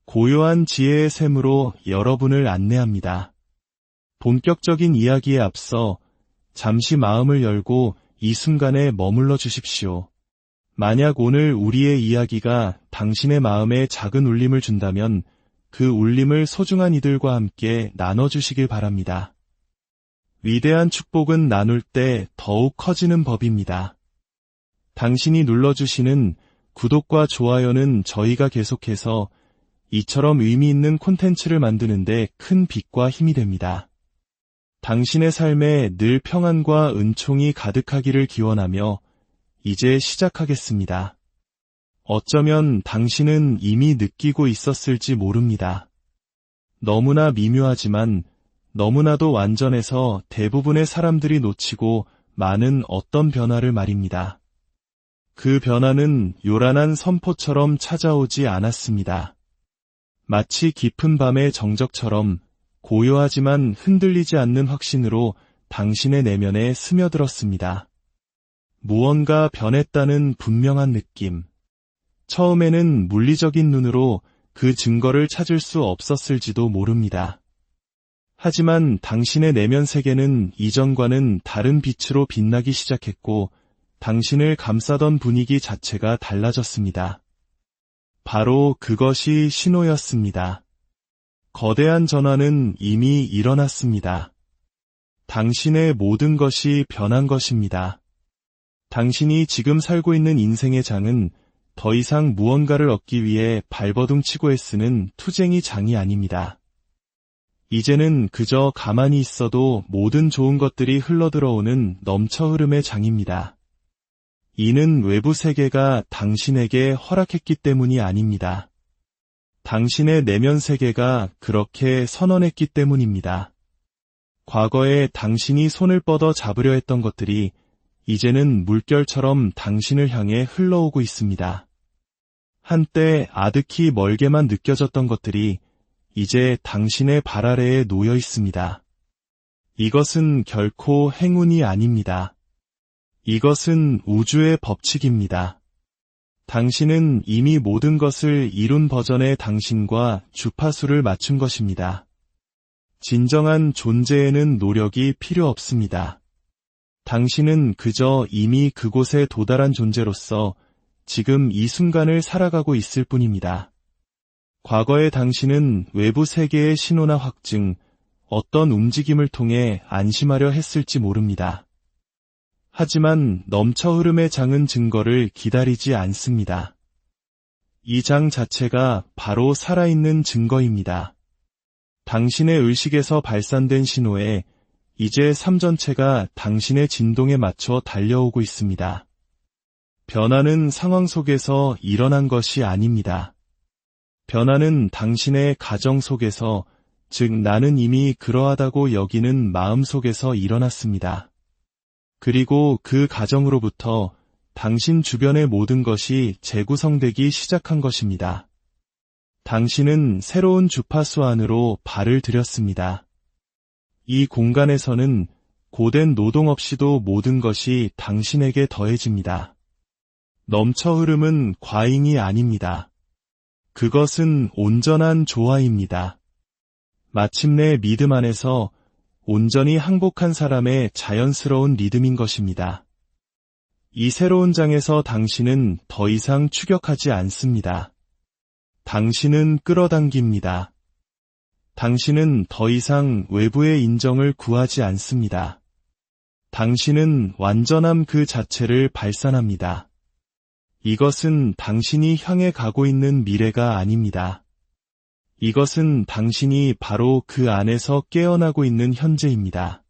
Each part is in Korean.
고요한 지혜의 샘으로 여러분을 안내합니다. 본격적인 이야기에 앞서 잠시 마음을 열고 이 순간에 머물러 주십시오. 만약 오늘 우리의 이야기가 당신의 마음에 작은 울림을 준다면 그 울림을 소중한 이들과 함께 나눠주시길 바랍니다. 위대한 축복은 나눌 때 더욱 커지는 법입니다. 당신이 눌러주시는 구독과 좋아요는 저희가 계속해서 이처럼 의미 있는 콘텐츠를 만드는데 큰 빛과 힘이 됩니다. 당신의 삶에 늘 평안과 은총이 가득하기를 기원하며 이제 시작하겠습니다. 어쩌면 당신은 이미 느끼고 있었을지 모릅니다. 너무나 미묘하지만 너무나도 완전해서 대부분의 사람들이 놓치고 많은 어떤 변화를 말입니다. 그 변화는 요란한 선포처럼 찾아오지 않았습니다. 마치 깊은 밤의 정적처럼 고요하지만 흔들리지 않는 확신으로 당신의 내면에 스며들었습니다. 무언가 변했다는 분명한 느낌. 처음에는 물리적인 눈으로 그 증거를 찾을 수 없었을지도 모릅니다. 하지만 당신의 내면 세계는 이전과는 다른 빛으로 빛나기 시작했고 당신을 감싸던 분위기 자체가 달라졌습니다. 바로 그것이 신호였습니다. 거대한 전환은 이미 일어났습니다. 당신의 모든 것이 변한 것입니다. 당신이 지금 살고 있는 인생의 장은 더 이상 무언가를 얻기 위해 발버둥 치고 애쓰는 투쟁이 장이 아닙니다. 이제는 그저 가만히 있어도 모든 좋은 것들이 흘러들어오는 넘쳐 흐름의 장입니다. 이는 외부 세계가 당신에게 허락했기 때문이 아닙니다. 당신의 내면 세계가 그렇게 선언했기 때문입니다. 과거에 당신이 손을 뻗어 잡으려 했던 것들이 이제는 물결처럼 당신을 향해 흘러오고 있습니다. 한때 아득히 멀게만 느껴졌던 것들이 이제 당신의 발 아래에 놓여 있습니다. 이것은 결코 행운이 아닙니다. 이것은 우주의 법칙입니다. 당신은 이미 모든 것을 이룬 버전의 당신과 주파수를 맞춘 것입니다. 진정한 존재에는 노력이 필요 없습니다. 당신은 그저 이미 그곳에 도달한 존재로서 지금 이 순간을 살아가고 있을 뿐입니다. 과거의 당신은 외부 세계의 신호나 확증, 어떤 움직임을 통해 안심하려 했을지 모릅니다. 하지만 넘쳐 흐름의 장은 증거를 기다리지 않습니다. 이 장 자체가 바로 살아있는 증거입니다. 당신의 의식에서 발산된 신호에 이제 삶 전체가 당신의 진동에 맞춰 달려오고 있습니다. 변화는 상황 속에서 일어난 것이 아닙니다. 변화는 당신의 가정 속에서, 즉 나는 이미 그러하다고 여기는 마음 속에서 일어났습니다. 그리고 그 가정으로부터 당신 주변의 모든 것이 재구성되기 시작한 것입니다. 당신은 새로운 주파수 안으로 발을 들였습니다. 이 공간에서는 고된 노동 없이도 모든 것이 당신에게 더해집니다. 넘쳐 흐름은 과잉이 아닙니다. 그것은 온전한 조화입니다. 마침내 믿음 안에서 온전히 항복한 사람의 자연스러운 리듬인 것입니다. 이 새로운 장에서 당신은 더 이상 추격하지 않습니다. 당신은 끌어당깁니다. 당신은 더 이상 외부의 인정을 구하지 않습니다. 당신은 완전함 그 자체를 발산합니다. 이것은 당신이 향해 가고 있는 미래가 아닙니다. 이것은 당신이 바로 그 안에서 깨어나고 있는 현재입니다.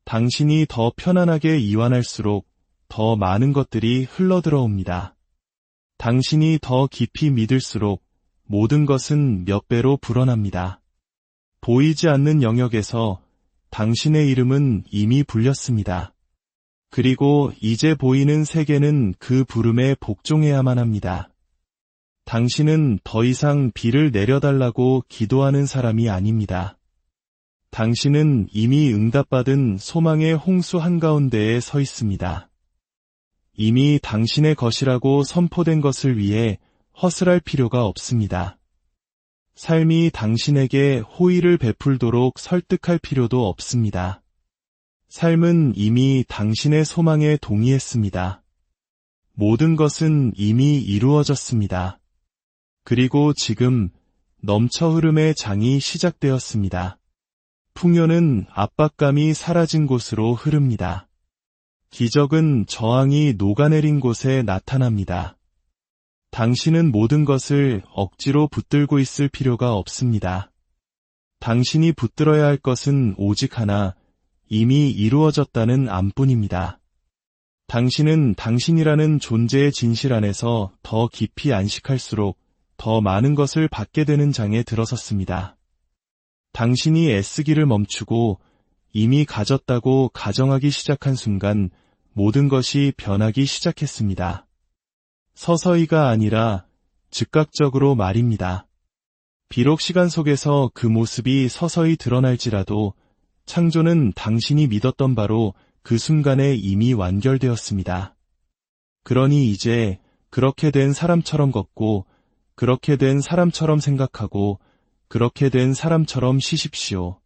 당신이 더 편안하게 이완할수록 더 많은 것들이 흘러들어옵니다. 당신이 더 깊이 믿을수록 모든 것은 몇 배로 불어납니다. 보이지 않는 영역에서 당신의 이름은 이미 불렸습니다. 그리고 이제 보이는 세계는 그 부름에 복종해야만 합니다. 당신은 더 이상 비를 내려달라고 기도하는 사람이 아닙니다. 당신은 이미 응답받은 소망의 홍수 한가운데에 서 있습니다. 이미 당신의 것이라고 선포된 것을 위해 허술할 필요가 없습니다. 삶이 당신에게 호의를 베풀도록 설득할 필요도 없습니다. 삶은 이미 당신의 소망에 동의했습니다. 모든 것은 이미 이루어졌습니다. 그리고 지금 넘쳐 흐름의 장이 시작되었습니다. 풍요는 압박감이 사라진 곳으로 흐릅니다. 기적은 저항이 녹아내린 곳에 나타납니다. 당신은 모든 것을 억지로 붙들고 있을 필요가 없습니다. 당신이 붙들어야 할 것은 오직 하나, 이미 이루어졌다는 암뿐입니다. 당신은 당신이라는 존재의 진실 안에서 더 깊이 안식할수록 더 많은 것을 받게 되는 장에 들어섰습니다. 당신이 애쓰기를 멈추고 이미 가졌다고 가정하기 시작한 순간 모든 것이 변하기 시작했습니다. 서서히가 아니라 즉각적으로 말입니다. 비록 시간 속에서 그 모습이 서서히 드러날지라도 창조는 당신이 믿었던 바로 그 순간에 이미 완결되었습니다. 그러니 이제 그렇게 된 사람처럼 걷고 그렇게 된 사람처럼 생각하고 그렇게 된 사람처럼 쉬십시오.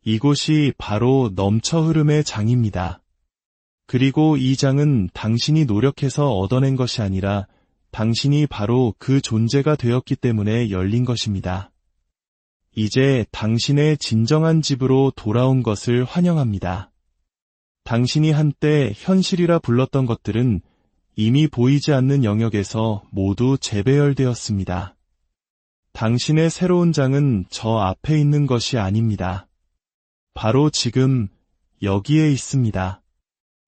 이곳이 바로 넘쳐 흐름의 장입니다. 그리고 이 장은 당신이 노력해서 얻어낸 것이 아니라 당신이 바로 그 존재가 되었기 때문에 열린 것입니다. 이제 당신의 진정한 집으로 돌아온 것을 환영합니다. 당신이 한때 현실이라 불렀던 것들은 이미 보이지 않는 영역에서 모두 재배열되었습니다. 당신의 새로운 장은 저 앞에 있는 것이 아닙니다. 바로 지금 여기에 있습니다.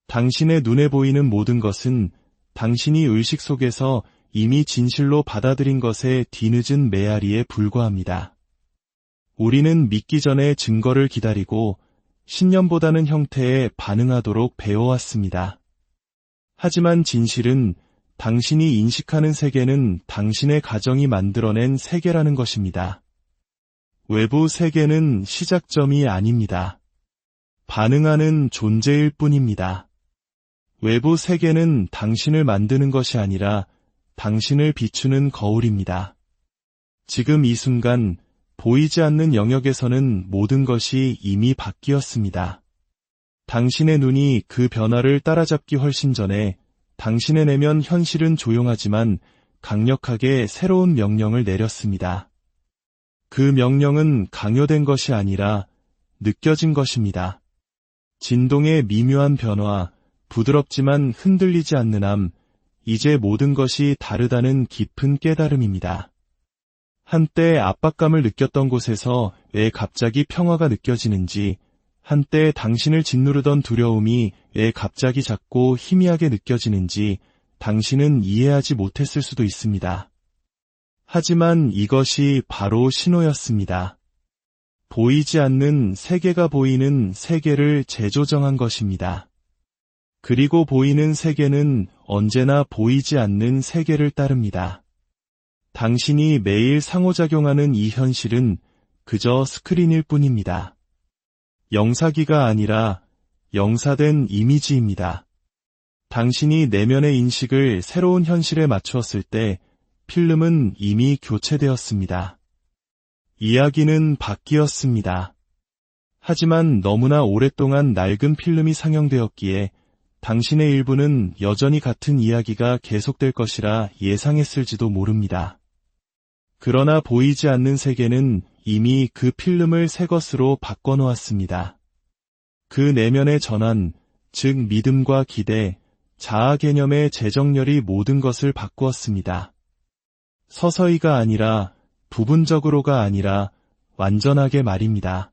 당신의 눈에 보이는 모든 것은 당신이 의식 속에서 이미 진실로 받아들인 것의 뒤늦은 메아리에 불과합니다. 우리는 믿기 전에 증거를 기다리고 신념보다는 형태에 반응하도록 배워왔습니다. 하지만 진실은 당신이 인식하는 세계는 당신의 가정이 만들어낸 세계라는 것입니다. 외부 세계는 시작점이 아닙니다. 반응하는 존재일 뿐입니다. 외부 세계는 당신을 만드는 것이 아니라 당신을 비추는 거울입니다. 지금 이 순간 보이지 않는 영역에서는 모든 것이 이미 바뀌었습니다. 당신의 눈이 그 변화를 따라잡기 훨씬 전에 당신의 내면 현실은 조용하지만 강력하게 새로운 명령을 내렸습니다. 그 명령은 강요된 것이 아니라 느껴진 것입니다. 진동의 미묘한 변화, 부드럽지만 흔들리지 않는 암, 이제 모든 것이 다르다는 깊은 깨달음입니다. 한때 압박감을 느꼈던 곳에서 왜 갑자기 평화가 느껴지는지, 한때 당신을 짓누르던 두려움이 왜 갑자기 작고 희미하게 느껴지는지 당신은 이해하지 못했을 수도 있습니다. 하지만 이것이 바로 신호였습니다. 보이지 않는 세계가 보이는 세계를 재조정한 것입니다. 그리고 보이는 세계는 언제나 보이지 않는 세계를 따릅니다. 당신이 매일 상호작용하는 이 현실은 그저 스크린일 뿐입니다. 영사기가 아니라 영사된 이미지입니다. 당신이 내면의 인식을 새로운 현실에 맞추었을 때 필름은 이미 교체되었습니다. 이야기는 바뀌었습니다. 하지만 너무나 오랫동안 낡은 필름이 상영되었기에 당신의 일부는 여전히 같은 이야기가 계속될 것이라 예상했을지도 모릅니다. 그러나 보이지 않는 세계는 이미 그 필름을 새 것으로 바꿔놓았습니다. 그 내면의 전환, 즉 믿음과 기대, 자아 개념의 재정렬이 모든 것을 바꾸었습니다. 서서히가 아니라, 부분적으로가 아니라 완전하게 말입니다.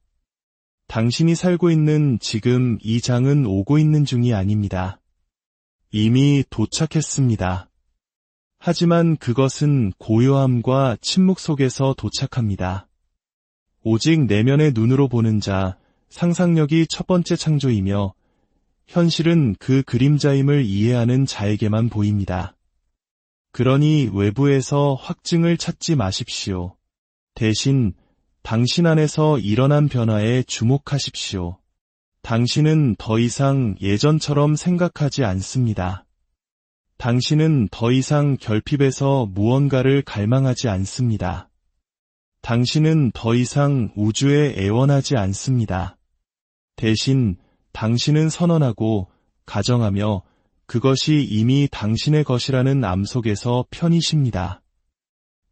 당신이 살고 있는 지금 이 장은 오고 있는 중이 아닙니다. 이미 도착했습니다. 하지만 그것은 고요함과 침묵 속에서 도착합니다. 오직 내면의 눈으로 보는 자, 상상력이 첫 번째 창조이며 현실은 그 그림자임을 이해하는 자에게만 보입니다. 그러니 외부에서 확증을 찾지 마십시오. 대신 당신 안에서 일어난 변화에 주목하십시오. 당신은 더 이상 예전처럼 생각하지 않습니다. 당신은 더 이상 결핍에서 무언가를 갈망하지 않습니다. 당신은 더 이상 우주에 애원하지 않습니다. 대신 당신은 선언하고 가정하며 그것이 이미 당신의 것이라는 암 속에서 편히 쉽니다.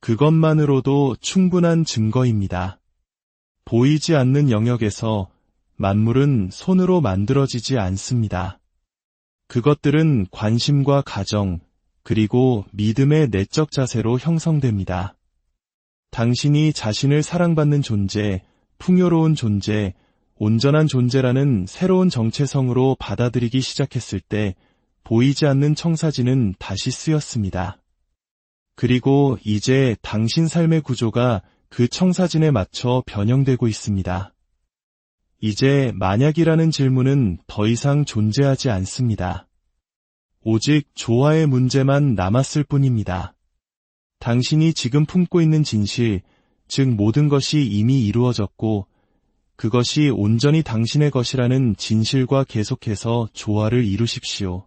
그것만으로도 충분한 증거입니다. 보이지 않는 영역에서 만물은 손으로 만들어지지 않습니다. 그것들은 관심과 가정, 그리고 믿음의 내적 자세로 형성됩니다. 당신이 자신을 사랑받는 존재, 풍요로운 존재, 온전한 존재라는 새로운 정체성으로 받아들이기 시작했을 때 보이지 않는 청사진은 다시 쓰였습니다. 그리고 이제 당신 삶의 구조가 그 청사진에 맞춰 변형되고 있습니다. 이제 만약이라는 질문은 더 이상 존재하지 않습니다. 오직 조화의 문제만 남았을 뿐입니다. 당신이 지금 품고 있는 진실, 즉 모든 것이 이미 이루어졌고 그것이 온전히 당신의 것이라는 진실과 계속해서 조화를 이루십시오.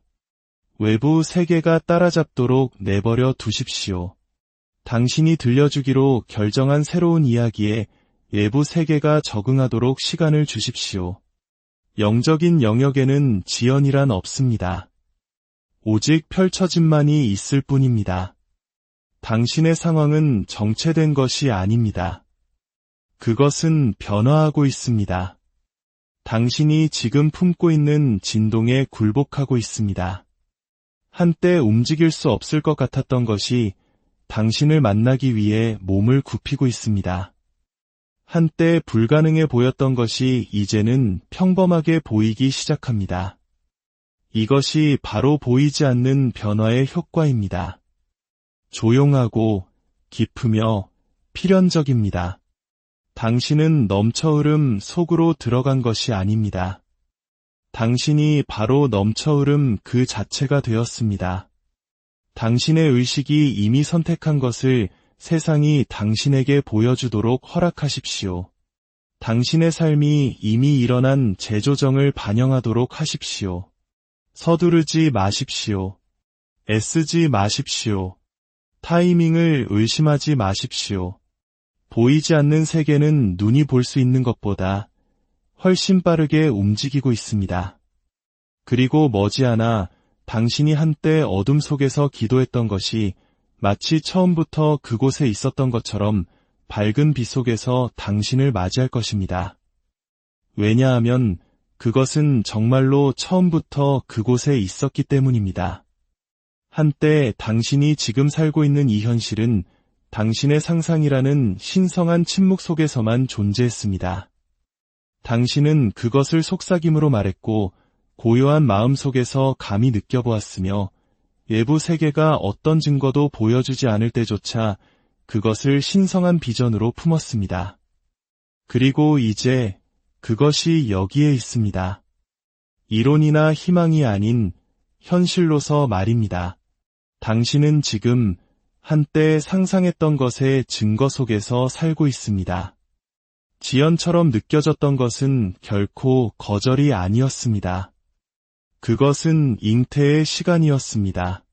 외부 세계가 따라잡도록 내버려 두십시오. 당신이 들려주기로 결정한 새로운 이야기에 외부 세계가 적응하도록 시간을 주십시오. 영적인 영역에는 지연이란 없습니다. 오직 펼쳐짐만이 있을 뿐입니다. 당신의 상황은 정체된 것이 아닙니다. 그것은 변화하고 있습니다. 당신이 지금 품고 있는 진동에 굴복하고 있습니다. 한때 움직일 수 없을 것 같았던 것이 당신을 만나기 위해 몸을 굽히고 있습니다. 한때 불가능해 보였던 것이 이제는 평범하게 보이기 시작합니다. 이것이 바로 보이지 않는 변화의 효과입니다. 조용하고 깊으며 필연적입니다. 당신은 넘쳐흐름 속으로 들어간 것이 아닙니다. 당신이 바로 넘쳐흐름 그 자체가 되었습니다. 당신의 의식이 이미 선택한 것을 세상이 당신에게 보여주도록 허락하십시오. 당신의 삶이 이미 일어난 재조정을 반영하도록 하십시오. 서두르지 마십시오. 애쓰지 마십시오. 타이밍을 의심하지 마십시오. 보이지 않는 세계는 눈이 볼 수 있는 것보다 훨씬 빠르게 움직이고 있습니다. 그리고 머지않아 당신이 한때 어둠 속에서 기도했던 것이 마치 처음부터 그곳에 있었던 것처럼 밝은 빛 속에서 당신을 맞이할 것입니다. 왜냐하면 그것은 정말로 처음부터 그곳에 있었기 때문입니다. 한때 당신이 지금 살고 있는 이 현실은 당신의 상상이라는 신성한 침묵 속에서만 존재했습니다. 당신은 그것을 속삭임으로 말했고 고요한 마음 속에서 감히 느껴보았으며 외부 세계가 어떤 증거도 보여주지 않을 때조차 그것을 신성한 비전으로 품었습니다. 그리고 이제 그것이 여기에 있습니다. 이론이나 희망이 아닌 현실로서 말입니다. 당신은 지금 한때 상상했던 것의 증거 속에서 살고 있습니다. 지연처럼 느껴졌던 것은 결코 거절이 아니었습니다. 그것은 잉태의 시간이었습니다.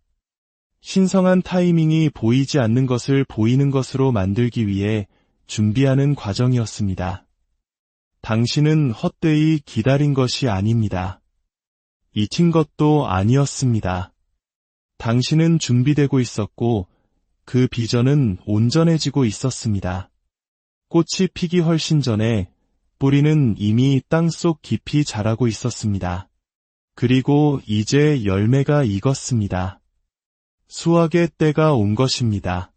신성한 타이밍이 보이지 않는 것을 보이는 것으로 만들기 위해 준비하는 과정이었습니다. 당신은 헛되이 기다린 것이 아닙니다. 잊힌 것도 아니었습니다. 당신은 준비되고 있었고 그 비전은 온전해지고 있었습니다. 꽃이 피기 훨씬 전에 뿌리는 이미 땅속 깊이 자라고 있었습니다. 그리고 이제 열매가 익었습니다. 수확의 때가 온 것입니다.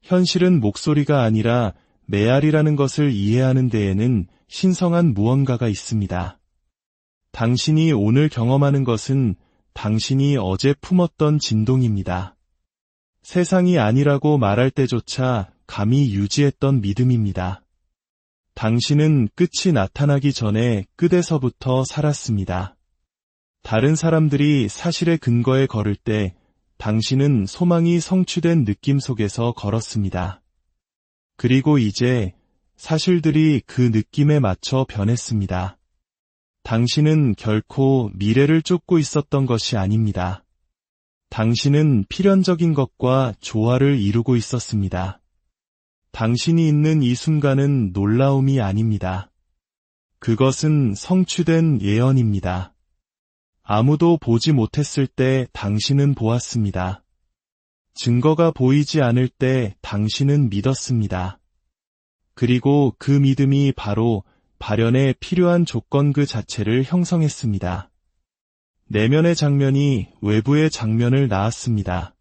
현실은 목소리가 아니라 메아리라는 것을 이해하는 데에는 신성한 무언가가 있습니다. 당신이 오늘 경험하는 것은 당신이 어제 품었던 진동입니다. 세상이 아니라고 말할 때조차 감히 유지했던 믿음입니다. 당신은 끝이 나타나기 전에 끝에서부터 살았습니다. 다른 사람들이 사실의 근거에 걸을 때 당신은 소망이 성취된 느낌 속에서 걸었습니다. 그리고 이제 사실들이 그 느낌에 맞춰 변했습니다. 당신은 결코 미래를 쫓고 있었던 것이 아닙니다. 당신은 필연적인 것과 조화를 이루고 있었습니다. 당신이 있는 이 순간은 놀라움이 아닙니다. 그것은 성취된 예언입니다. 아무도 보지 못했을 때 당신은 보았습니다. 증거가 보이지 않을 때 당신은 믿었습니다. 그리고 그 믿음이 바로 발현에 필요한 조건 그 자체를 형성했습니다. 내면의 장면이 외부의 장면을 낳았습니다.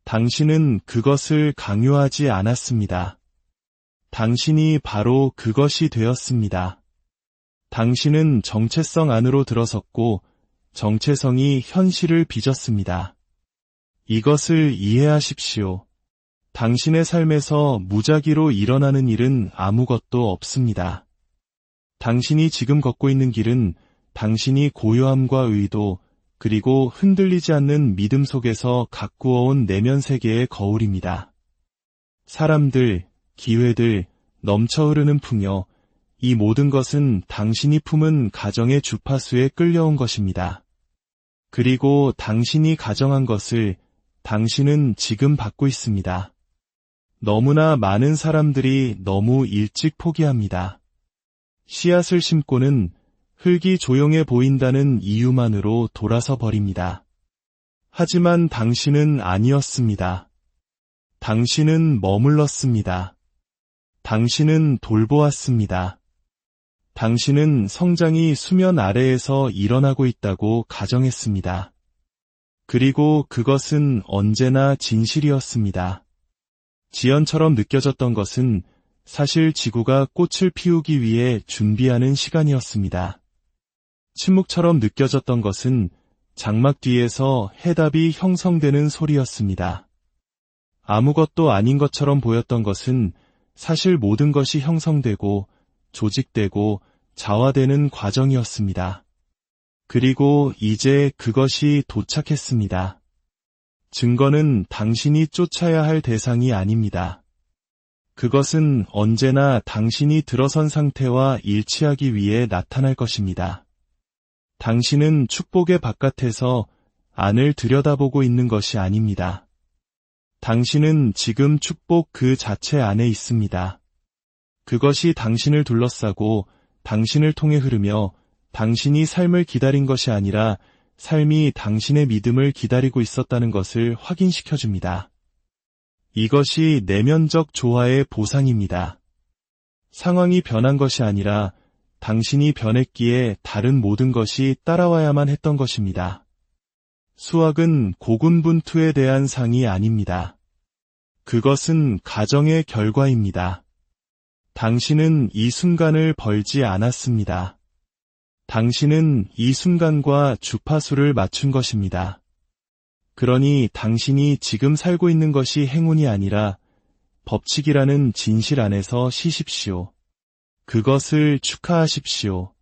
당신은 그것을 강요하지 않았습니다. 당신이 바로 그것이 되었습니다. 당신은 정체성 안으로 들어섰고 정체성이 현실을 빚었습니다. 이것을 이해하십시오. 당신의 삶에서 무작위로 일어나는 일은 아무것도 없습니다. 당신이 지금 걷고 있는 길은 당신이 고요함과 의도, 그리고 흔들리지 않는 믿음 속에서 가꾸어온 내면 세계의 거울입니다. 사람들, 기회들, 넘쳐 흐르는 풍요, 이 모든 것은 당신이 품은 가정의 주파수에 끌려온 것입니다. 그리고 당신이 가정한 것을 당신은 지금 받고 있습니다. 너무나 많은 사람들이 너무 일찍 포기합니다. 씨앗을 심고는 흙이 조용해 보인다는 이유만으로 돌아서 버립니다. 하지만 당신은 아니었습니다. 당신은 머물렀습니다. 당신은 돌보았습니다. 당신은 성장이 수면 아래에서 일어나고 있다고 가정했습니다. 그리고 그것은 언제나 진실이었습니다. 지연처럼 느껴졌던 것은 사실 지구가 꽃을 피우기 위해 준비하는 시간이었습니다. 침묵처럼 느껴졌던 것은 장막 뒤에서 해답이 형성되는 소리였습니다. 아무것도 아닌 것처럼 보였던 것은 사실 모든 것이 형성되고 조직되고 자화되는 과정이었습니다. 그리고 이제 그것이 도착했습니다. 증거는 당신이 쫓아야 할 대상이 아닙니다. 그것은 언제나 당신이 들어선 상태와 일치하기 위해 나타날 것입니다. 당신은 축복의 바깥에서 안을 들여다보고 있는 것이 아닙니다. 당신은 지금 축복 그 자체 안에 있습니다. 그것이 당신을 둘러싸고 당신을 통해 흐르며 당신이 삶을 기다린 것이 아니라 삶이 당신의 믿음을 기다리고 있었다는 것을 확인시켜줍니다. 이것이 내면적 조화의 보상입니다. 상황이 변한 것이 아니라 당신이 변했기에 다른 모든 것이 따라와야만 했던 것입니다. 수학은 고군분투에 대한 상이 아닙니다. 그것은 가정의 결과입니다. 당신은 이 순간을 벌지 않았습니다. 당신은 이 순간과 주파수를 맞춘 것입니다. 그러니 당신이 지금 살고 있는 것이 행운이 아니라 법칙이라는 진실 안에서 쉬십시오. 그것을 축하하십시오.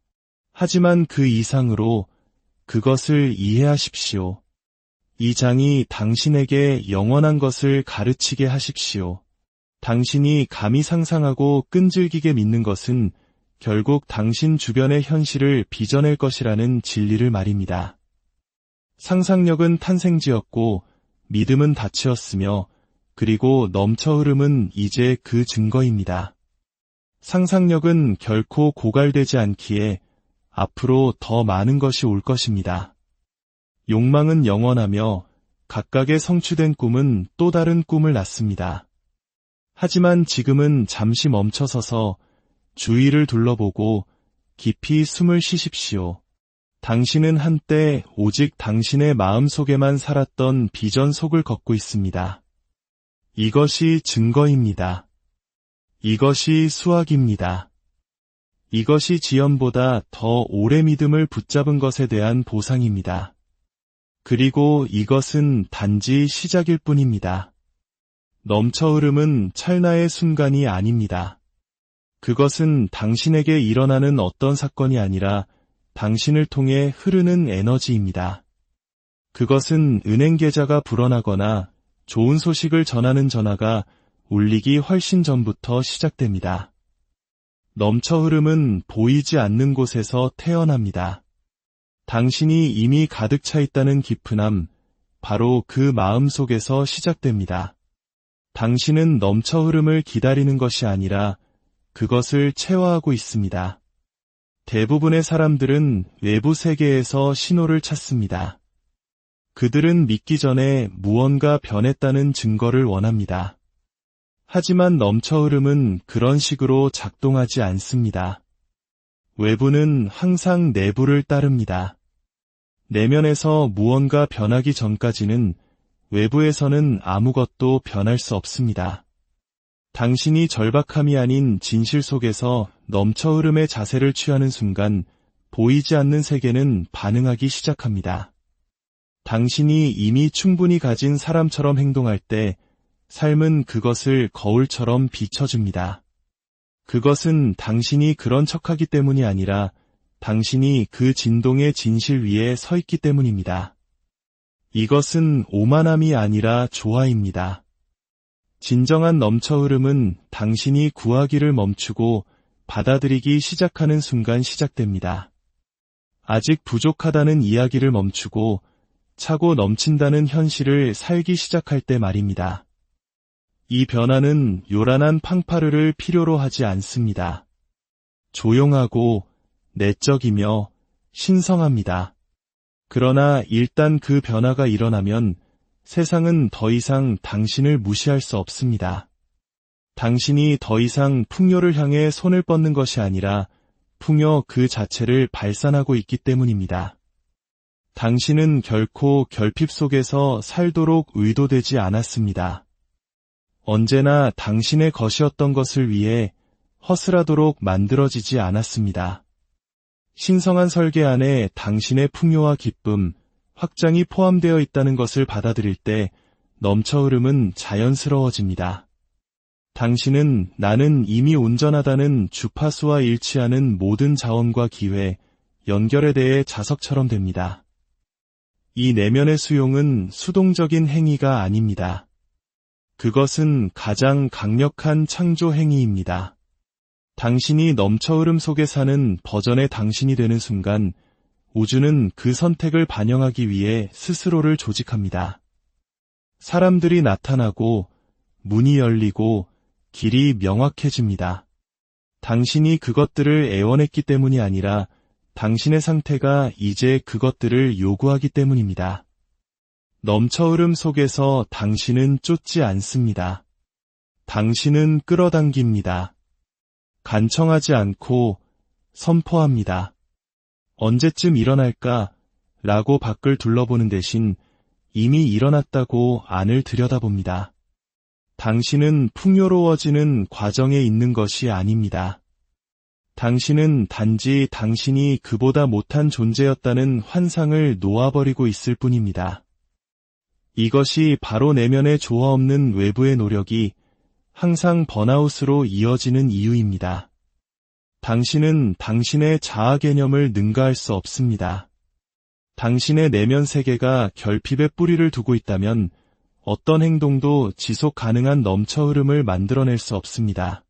하지만 그 이상으로 그것을 이해하십시오. 이 장이 당신에게 영원한 것을 가르치게 하십시오. 당신이 감히 상상하고 끈질기게 믿는 것은 결국 당신 주변의 현실을 빚어낼 것이라는 진리를 말입니다. 상상력은 탄생지였고 믿음은 닫히었으며 그리고 넘쳐 흐름은 이제 그 증거입니다. 상상력은 결코 고갈되지 않기에 앞으로 더 많은 것이 올 것입니다. 욕망은 영원하며 각각의 성취된 꿈은 또 다른 꿈을 낳습니다. 하지만 지금은 잠시 멈춰서서 주위를 둘러보고 깊이 숨을 쉬십시오. 당신은 한때 오직 당신의 마음속에만 살았던 비전 속을 걷고 있습니다. 이것이 증거입니다. 이것이 수학입니다. 이것이 지연보다 더 오래 믿음을 붙잡은 것에 대한 보상입니다. 그리고 이것은 단지 시작일 뿐입니다. 넘쳐 흐름은 찰나의 순간이 아닙니다. 그것은 당신에게 일어나는 어떤 사건이 아니라 당신을 통해 흐르는 에너지입니다. 그것은 은행 계좌가 불어나거나 좋은 소식을 전하는 전화가 울리기 훨씬 전부터 시작됩니다. 넘쳐 흐름은 보이지 않는 곳에서 태어납니다. 당신이 이미 가득 차 있다는 깊은함, 바로 그 마음 속에서 시작됩니다. 당신은 넘쳐 흐름을 기다리는 것이 아니라 그것을 체화하고 있습니다. 대부분의 사람들은 외부 세계에서 신호를 찾습니다. 그들은 믿기 전에 무언가 변했다는 증거를 원합니다. 하지만 넘쳐 흐름은 그런 식으로 작동하지 않습니다. 외부는 항상 내부를 따릅니다. 내면에서 무언가 변하기 전까지는 외부에서는 아무것도 변할 수 없습니다. 당신이 절박함이 아닌 진실 속에서 넘쳐 흐름의 자세를 취하는 순간 보이지 않는 세계는 반응하기 시작합니다. 당신이 이미 충분히 가진 사람처럼 행동할 때 삶은 그것을 거울처럼 비춰줍니다. 그것은 당신이 그런 척하기 때문이 아니라 당신이 그 진동의 진실 위에 서 있기 때문입니다. 이것은 오만함이 아니라 조화입니다. 진정한 넘쳐 흐름은 당신이 구하기를 멈추고 받아들이기 시작하는 순간 시작됩니다. 아직 부족하다는 이야기를 멈추고 차고 넘친다는 현실을 살기 시작할 때 말입니다. 이 변화는 요란한 팡파르를 필요로 하지 않습니다. 조용하고 내적이며 신성합니다. 그러나 일단 그 변화가 일어나면 세상은 더 이상 당신을 무시할 수 없습니다. 당신이 더 이상 풍요를 향해 손을 뻗는 것이 아니라 풍요 그 자체를 발산하고 있기 때문입니다. 당신은 결코 결핍 속에서 살도록 의도되지 않았습니다. 언제나 당신의 것이었던 것을 위해 허술하도록 만들어지지 않았습니다. 신성한 설계 안에 당신의 풍요와 기쁨, 확장이 포함되어 있다는 것을 받아들일 때 넘쳐 흐름은 자연스러워집니다. 당신은 나는 이미 온전하다는 주파수와 일치하는 모든 자원과 기회, 연결에 대해 자석처럼 됩니다. 이 내면의 수용은 수동적인 행위가 아닙니다. 그것은 가장 강력한 창조 행위입니다. 당신이 넘쳐 흐름 속에 사는 버전의 당신이 되는 순간 우주는 그 선택을 반영하기 위해 스스로를 조직합니다. 사람들이 나타나고 문이 열리고 길이 명확해집니다. 당신이 그것들을 애원했기 때문이 아니라 당신의 상태가 이제 그것들을 요구하기 때문입니다. 넘쳐 흐름 속에서 당신은 쫓지 않습니다. 당신은 끌어당깁니다. 간청하지 않고 선포합니다. 언제쯤 일어날까? 라고 밖을 둘러보는 대신 이미 일어났다고 안을 들여다봅니다. 당신은 풍요로워지는 과정에 있는 것이 아닙니다. 당신은 단지 당신이 그보다 못한 존재였다는 환상을 놓아버리고 있을 뿐입니다. 이것이 바로 내면의 조화 없는 외부의 노력이 항상 번아웃으로 이어지는 이유입니다. 당신은 당신의 자아 개념을 능가할 수 없습니다. 당신의 내면 세계가 결핍의 뿌리를 두고 있다면 어떤 행동도 지속 가능한 넘쳐 흐름을 만들어낼 수 없습니다.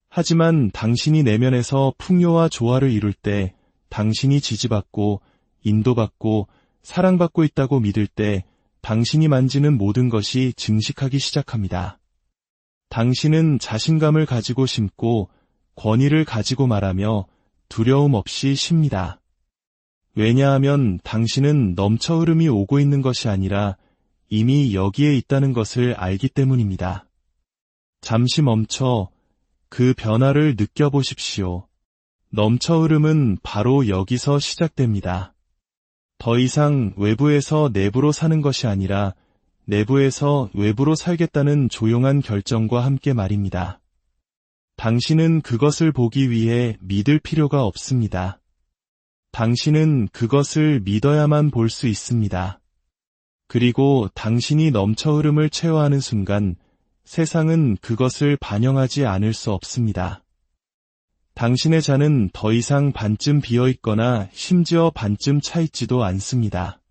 하지만 당신이 내면에서 풍요와 조화를 이룰 때 당신이 지지받고 인도받고 사랑받고 있다고 믿을 때 당신이 만지는 모든 것이 증식하기 시작합니다. 당신은 자신감을 가지고 심고 권위를 가지고 말하며 두려움 없이 쉽니다. 왜냐하면 당신은 넘쳐 흐름이 오고 있는 것이 아니라 이미 여기에 있다는 것을 알기 때문입니다. 잠시 멈춰 그 변화를 느껴보십시오. 넘쳐 흐름은 바로 여기서 시작됩니다. 더 이상 외부에서 내부로 사는 것이 아니라 내부에서 외부로 살겠다는 조용한 결정과 함께 말입니다. 당신은 그것을 보기 위해 믿을 필요가 없습니다. 당신은 그것을 믿어야만 볼 수 있습니다. 그리고 당신이 넘쳐 흐름을 체화하는 순간 세상은 그것을 반영하지 않을 수 없습니다. 당신의 잔은 더 이상 반쯤 비어있거나 심지어 반쯤 차있지도 않습니다.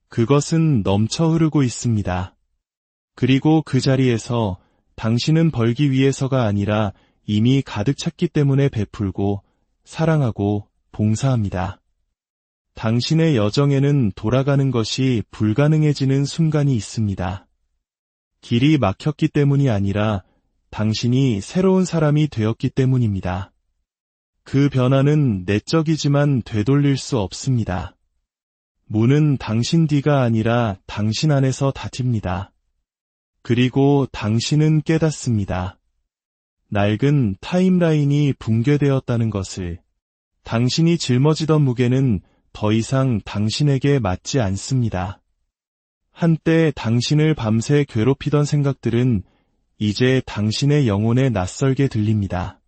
그것은 넘쳐 흐르고 있습니다. 그리고 그 자리에서 당신은 벌기 위해서가 아니라 이미 가득 찼기 때문에 베풀고 사랑하고 봉사합니다. 당신의 여정에는 돌아가는 것이 불가능해지는 순간이 있습니다. 길이 막혔기 때문이 아니라 당신이 새로운 사람이 되었기 때문입니다. 그 변화는 내적이지만 되돌릴 수 없습니다. 문은 당신 뒤가 아니라 당신 안에서 닫힙니다. 그리고 당신은 깨닫습니다. 낡은 타임라인이 붕괴되었다는 것을. 당신이 짊어지던 무게는 더 이상 당신에게 맞지 않습니다. 한때 당신을 밤새 괴롭히던 생각들은 이제 당신의 영혼에 낯설게 들립니다.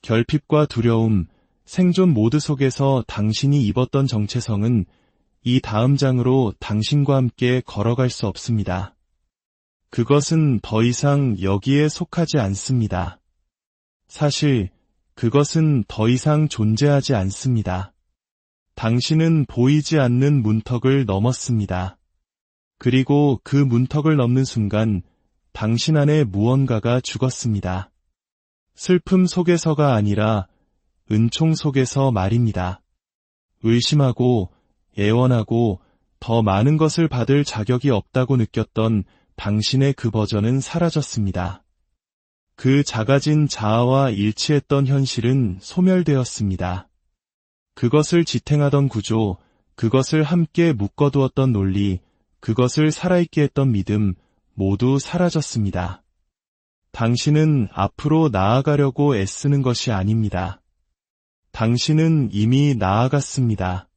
결핍과 두려움, 생존 모드 속에서 당신이 입었던 정체성은 이 다음 장으로 당신과 함께 걸어갈 수 없습니다. 그것은 더 이상 여기에 속하지 않습니다. 사실 그것은 더 이상 존재하지 않습니다. 당신은 보이지 않는 문턱을 넘었습니다. 그리고 그 문턱을 넘는 순간 당신 안에 무언가가 죽었습니다. 슬픔 속에서가 아니라 은총 속에서 말입니다. 의심하고 애원하고 더 많은 것을 받을 자격이 없다고 느꼈던 당신의 그 버전은 사라졌습니다. 그 작아진 자아와 일치했던 현실은 소멸되었습니다. 그것을 지탱하던 구조, 그것을 함께 묶어두었던 논리, 그것을 살아있게 했던 믿음, 모두 사라졌습니다. 당신은 앞으로 나아가려고 애쓰는 것이 아닙니다. 당신은 이미 나아갔습니다.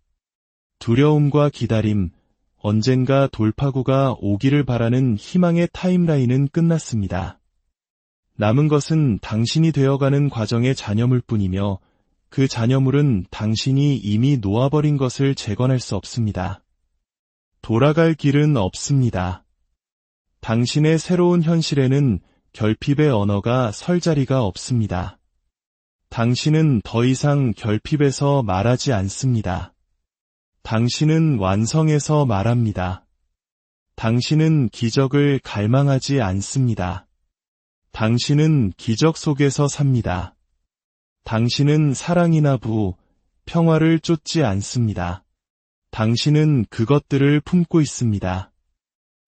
두려움과 기다림, 언젠가 돌파구가 오기를 바라는 희망의 타임라인은 끝났습니다. 남은 것은 당신이 되어가는 과정의 잔여물 뿐이며 그 잔여물은 당신이 이미 놓아버린 것을 재건할 수 없습니다. 돌아갈 길은 없습니다. 당신의 새로운 현실에는 결핍의 언어가 설 자리가 없습니다. 당신은 더 이상 결핍에서 말하지 않습니다. 당신은 완성에서 말합니다. 당신은 기적을 갈망하지 않습니다. 당신은 기적 속에서 삽니다. 당신은 사랑이나 평화를 쫓지 않습니다. 당신은 그것들을 품고 있습니다.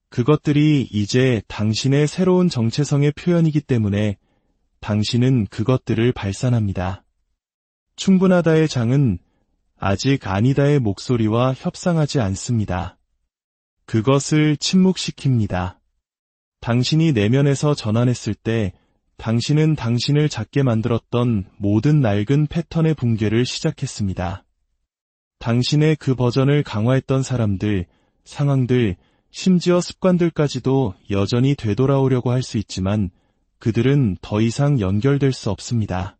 그것들이 이제 당신의 새로운 정체성의 표현이기 때문에 당신은 그것들을 발산합니다. 충분하다의 장은 아직 아니다의 목소리와 협상하지 않습니다. 그것을 침묵시킵니다. 당신이 내면에서 전환했을 때 당신은 당신을 작게 만들었던 모든 낡은 패턴의 붕괴를 시작했습니다. 당신의 그 버전을 강화했던 사람들, 상황들, 심지어 습관들까지도 여전히 되돌아오려고 할 수 있지만 그들은 더 이상 연결될 수 없습니다.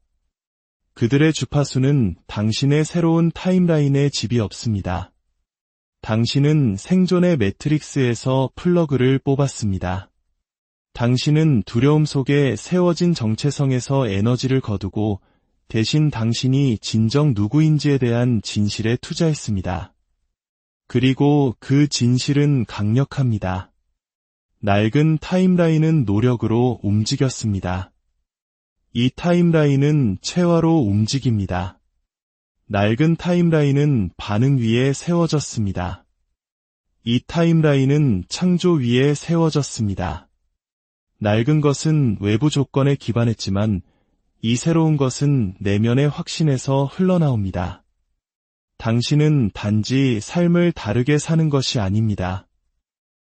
그들의 주파수는 당신의 새로운 타임라인에 집이 없습니다. 당신은 생존의 매트릭스에서 플러그를 뽑았습니다. 당신은 두려움 속에 세워진 정체성에서 에너지를 거두고 대신 당신이 진정 누구인지에 대한 진실에 투자했습니다. 그리고 그 진실은 강력합니다. 낡은 타임라인은 노력으로 움직였습니다. 이 타임라인은 체화로 움직입니다. 낡은 타임라인은 반응 위에 세워졌습니다. 이 타임라인은 창조 위에 세워졌습니다. 낡은 것은 외부 조건에 기반했지만 이 새로운 것은 내면의 확신에서 흘러나옵니다. 당신은 단지 삶을 다르게 사는 것이 아닙니다.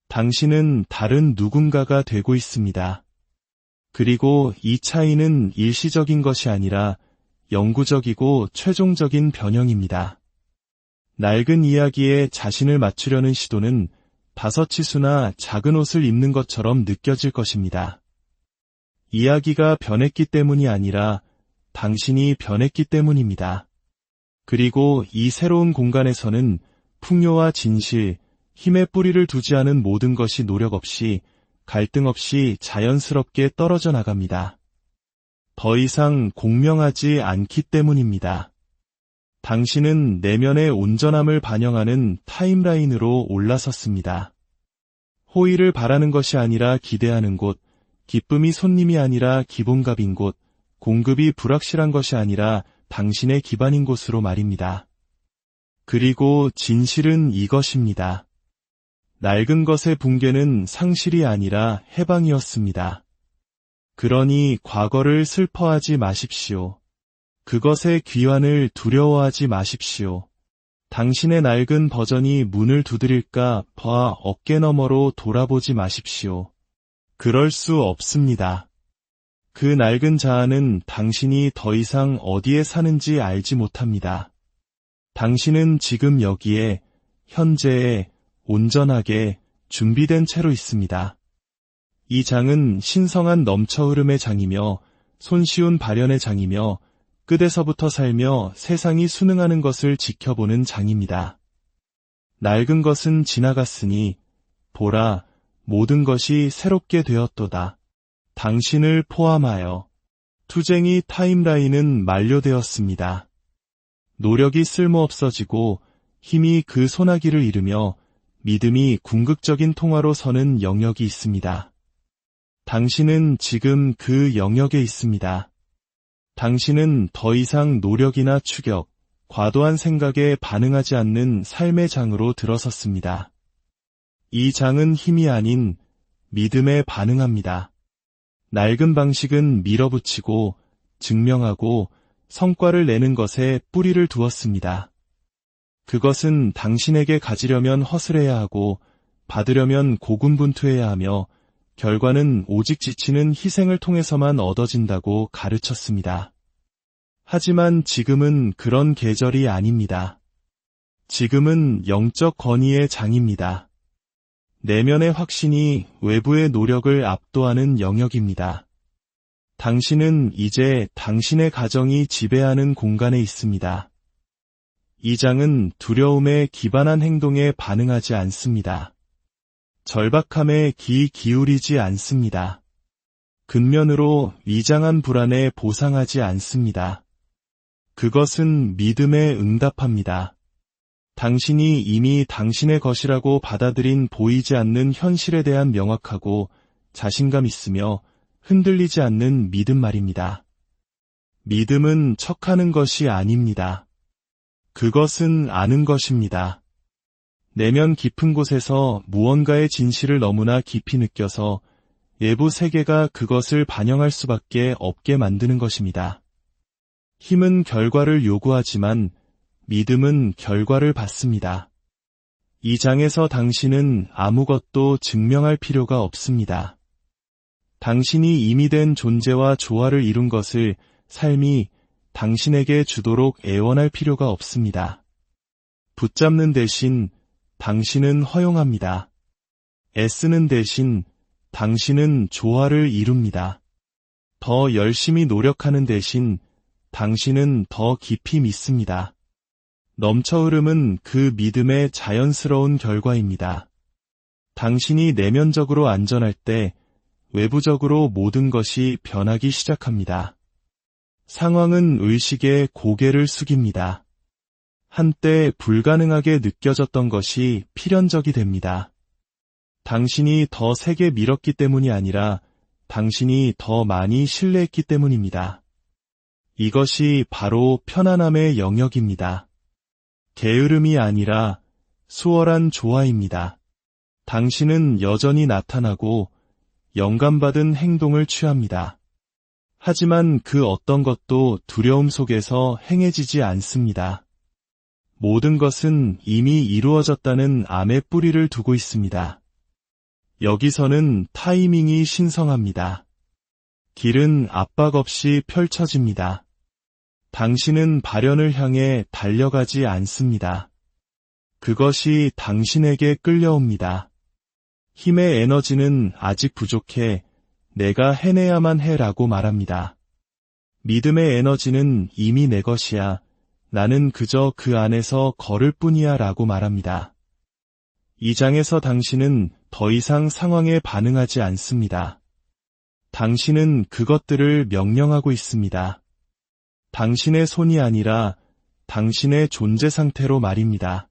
당신은 다른 누군가가 되고 있습니다. 그리고 이 차이는 일시적인 것이 아니라 영구적이고 최종적인 변형입니다. 낡은 이야기에 자신을 맞추려는 시도는 다섯치수나 작은 옷을 입는 것처럼 느껴질 것입니다. 이야기가 변했기 때문이 아니라 당신이 변했기 때문입니다. 그리고 이 새로운 공간에서는 풍요와 진실, 힘의 뿌리를 두지 않은 모든 것이 노력 없이, 갈등 없이 자연스럽게 떨어져 나갑니다. 더 이상 공명하지 않기 때문입니다. 당신은 내면의 온전함을 반영하는 타임라인으로 올라섰습니다. 호의를 바라는 것이 아니라 기대하는 곳, 기쁨이 손님이 아니라 기본값인 곳, 공급이 불확실한 것이 아니라 당신의 기반인 곳으로 말입니다. 그리고 진실은 이것입니다. 낡은 것의 붕괴는 상실이 아니라 해방이었습니다. 그러니 과거를 슬퍼하지 마십시오. 그것의 귀환을 두려워하지 마십시오. 당신의 낡은 버전이 문을 두드릴까 봐 어깨 너머로 돌아보지 마십시오. 그럴 수 없습니다. 그 낡은 자아는 당신이 더 이상 어디에 사는지 알지 못합니다. 당신은 지금 여기에, 현재에, 온전하게 준비된 채로 있습니다. 이 장은 신성한 넘쳐흐름의 장이며 손쉬운 발현의 장이며 끝에서부터 살며 세상이 순응하는 것을 지켜보는 장입니다. 낡은 것은 지나갔으니 보라, 모든 것이 새롭게 되었도다. 당신을 포함하여 투쟁이 타임라인은 만료되었습니다. 노력이 쓸모없어지고 힘이 그 소나기를 이루며 믿음이 궁극적인 통화로 서는 영역이 있습니다. 당신은 지금 그 영역에 있습니다. 당신은 더 이상 노력이나 추격, 과도한 생각에 반응하지 않는 삶의 장으로 들어섰습니다. 이 장은 힘이 아닌 믿음에 반응합니다. 낡은 방식은 밀어붙이고 증명하고 성과를 내는 것에 뿌리를 두었습니다. 그것은 당신에게 가지려면 허술해야 하고 받으려면 고군분투해야 하며 결과는 오직 지치는 희생을 통해서만 얻어진다고 가르쳤습니다. 하지만 지금은 그런 계절이 아닙니다. 지금은 영적 권위의 장입니다. 내면의 확신이 외부의 노력을 압도하는 영역입니다. 당신은 이제 당신의 가정이 지배하는 공간에 있습니다. 이 장은 두려움에 기반한 행동에 반응하지 않습니다. 절박함에 귀 기울이지 않습니다. 근면으로 위장한 불안에 보상하지 않습니다. 그것은 믿음에 응답합니다. 당신이 이미 당신의 것이라고 받아들인 보이지 않는 현실에 대한 명확하고 자신감 있으며 흔들리지 않는 믿음 말입니다. 믿음은 척하는 것이 아닙니다. 그것은 아는 것입니다. 내면 깊은 곳에서 무언가의 진실을 너무나 깊이 느껴서 외부 세계가 그것을 반영할 수밖에 없게 만드는 것입니다. 힘은 결과를 요구하지만 믿음은 결과를 받습니다. 이 장에서 당신은 아무것도 증명할 필요가 없습니다. 당신이 이미 된 존재와 조화를 이룬 것을 삶이 당신에게 주도록 애원할 필요가 없습니다. 붙잡는 대신 당신은 허용합니다. 애쓰는 대신 당신은 조화를 이룹니다. 더 열심히 노력하는 대신 당신은 더 깊이 믿습니다. 넘쳐흐름은 그 믿음의 자연스러운 결과입니다. 당신이 내면적으로 안전할 때 외부적으로 모든 것이 변하기 시작합니다. 상황은 의식에 고개를 숙입니다. 한때 불가능하게 느껴졌던 것이 필연적이 됩니다. 당신이 더 세게 밀었기 때문이 아니라 당신이 더 많이 신뢰했기 때문입니다. 이것이 바로 편안함의 영역입니다. 게으름이 아니라 수월한 조화입니다. 당신은 여전히 나타나고 영감받은 행동을 취합니다. 하지만 그 어떤 것도 두려움 속에서 행해지지 않습니다. 모든 것은 이미 이루어졌다는 암의 뿌리를 두고 있습니다. 여기서는 타이밍이 신성합니다. 길은 압박 없이 펼쳐집니다. 당신은 발현을 향해 달려가지 않습니다. 그것이 당신에게 끌려옵니다. 힘의 에너지는 아직 부족해 내가 해내야만 해라고 말합니다. 믿음의 에너지는 이미 내 것이야. 나는 그저 그 안에서 걸을 뿐이야 라고 말합니다. 이 장에서 당신은 더 이상 상황에 반응하지 않습니다. 당신은 그것들을 명령하고 있습니다. 당신의 손이 아니라 당신의 존재 상태로 말입니다.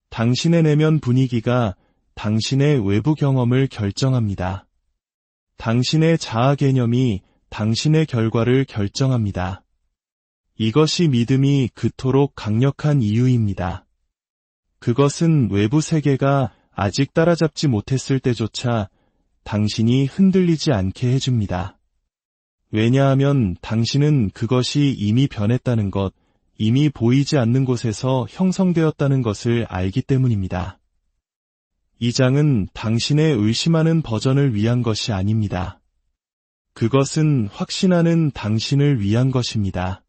당신의 내면 분위기가 당신의 외부 경험을 결정합니다. 당신의 자아 개념이 당신의 결과를 결정합니다. 이것이 믿음이 그토록 강력한 이유입니다. 그것은 외부 세계가 아직 따라잡지 못했을 때조차 당신이 흔들리지 않게 해줍니다. 왜냐하면 당신은 그것이 이미 변했다는 것, 이미 보이지 않는 곳에서 형성되었다는 것을 알기 때문입니다. 이 장은 당신의 의심하는 버전을 위한 것이 아닙니다. 그것은 확신하는 당신을 위한 것입니다.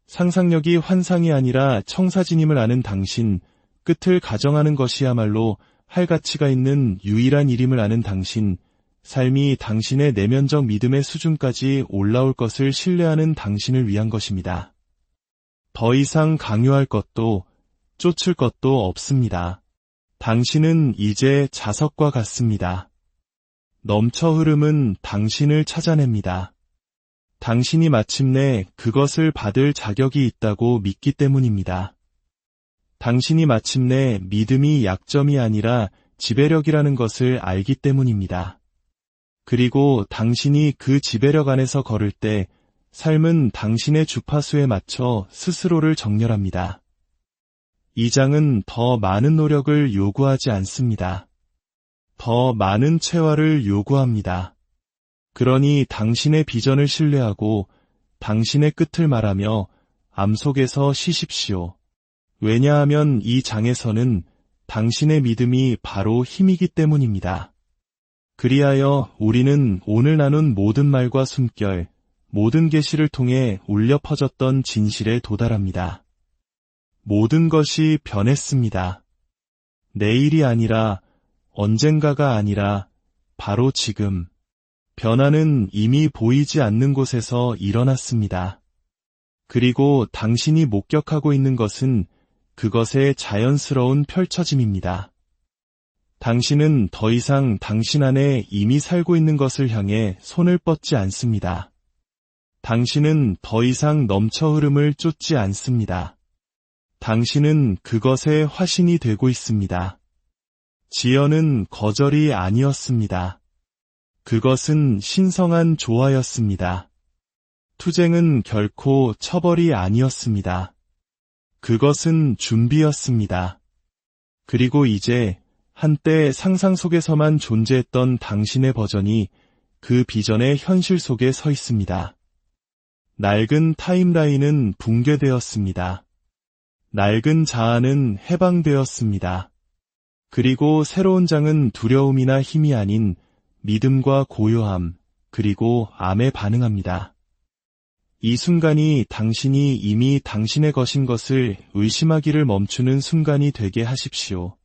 상상력이 환상이 아니라 청사진임을 아는 당신, 끝을 가정하는 것이야말로 할 가치가 있는 유일한 일임을 아는 당신, 삶이 당신의 내면적 믿음의 수준까지 올라올 것을 신뢰하는 당신을 위한 것입니다. 더 이상 강요할 것도 쫓을 것도 없습니다. 당신은 이제 자석과 같습니다. 넘쳐 흐름은 당신을 찾아냅니다. 당신이 마침내 그것을 받을 자격이 있다고 믿기 때문입니다. 당신이 마침내 믿음이 약점이 아니라 지배력이라는 것을 알기 때문입니다. 그리고 당신이 그 지배력 안에서 걸을 때 삶은 당신의 주파수에 맞춰 스스로를 정렬합니다. 이 장은 더 많은 노력을 요구하지 않습니다. 더 많은 체화를 요구합니다. 그러니 당신의 비전을 신뢰하고 당신의 끝을 말하며 암 속에서 쉬십시오. 왜냐하면 이 장에서는 당신의 믿음이 바로 힘이기 때문입니다. 그리하여 우리는 오늘 나눈 모든 말과 숨결, 모든 계시를 통해 울려 퍼졌던 진실에 도달합니다. 모든 것이 변했습니다. 내일이 아니라 언젠가가 아니라 바로 지금. 변화는 이미 보이지 않는 곳에서 일어났습니다. 그리고 당신이 목격하고 있는 것은 그것의 자연스러운 펼쳐짐입니다. 당신은 더 이상 당신 안에 이미 살고 있는 것을 향해 손을 뻗지 않습니다. 당신은 더 이상 넘쳐 흐름을 쫓지 않습니다. 당신은 그것의 화신이 되고 있습니다. 지연은 거절이 아니었습니다. 그것은 신성한 조화였습니다. 투쟁은 결코 처벌이 아니었습니다. 그것은 준비였습니다. 그리고 이제 한때 상상 속에서만 존재했던 당신의 버전이 그 비전의 현실 속에 서 있습니다. 낡은 타임라인은 붕괴되었습니다. 낡은 자아는 해방되었습니다. 그리고 새로운 장은 두려움이나 힘이 아닌 믿음과 고요함, 그리고 암에 반응합니다. 이 순간이 당신이 이미 당신의 것인 것을 의심하기를 멈추는 순간이 되게 하십시오.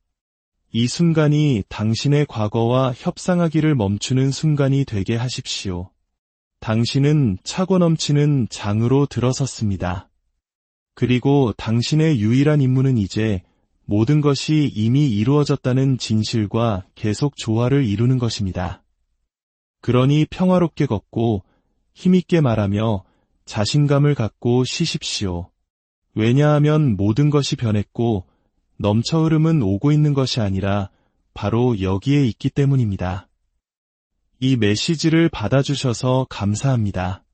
이 순간이 당신의 과거와 협상하기를 멈추는 순간이 되게 하십시오. 당신은 차고 넘치는 장으로 들어섰습니다. 그리고 당신의 유일한 임무는 이제 모든 것이 이미 이루어졌다는 진실과 계속 조화를 이루는 것입니다. 그러니 평화롭게 걷고 힘있게 말하며 자신감을 갖고 쉬십시오. 왜냐하면 모든 것이 변했고 넘쳐 흐름은 오고 있는 것이 아니라 바로 여기에 있기 때문입니다. 이 메시지를 받아주셔서 감사합니다.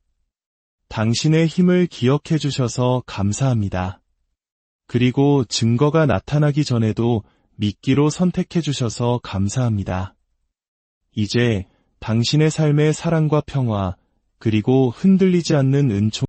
당신의 힘을 기억해 주셔서 감사합니다. 그리고 증거가 나타나기 전에도 믿기로 선택해 주셔서 감사합니다. 이제 당신의 삶의 사랑과 평화, 그리고 흔들리지 않는 은총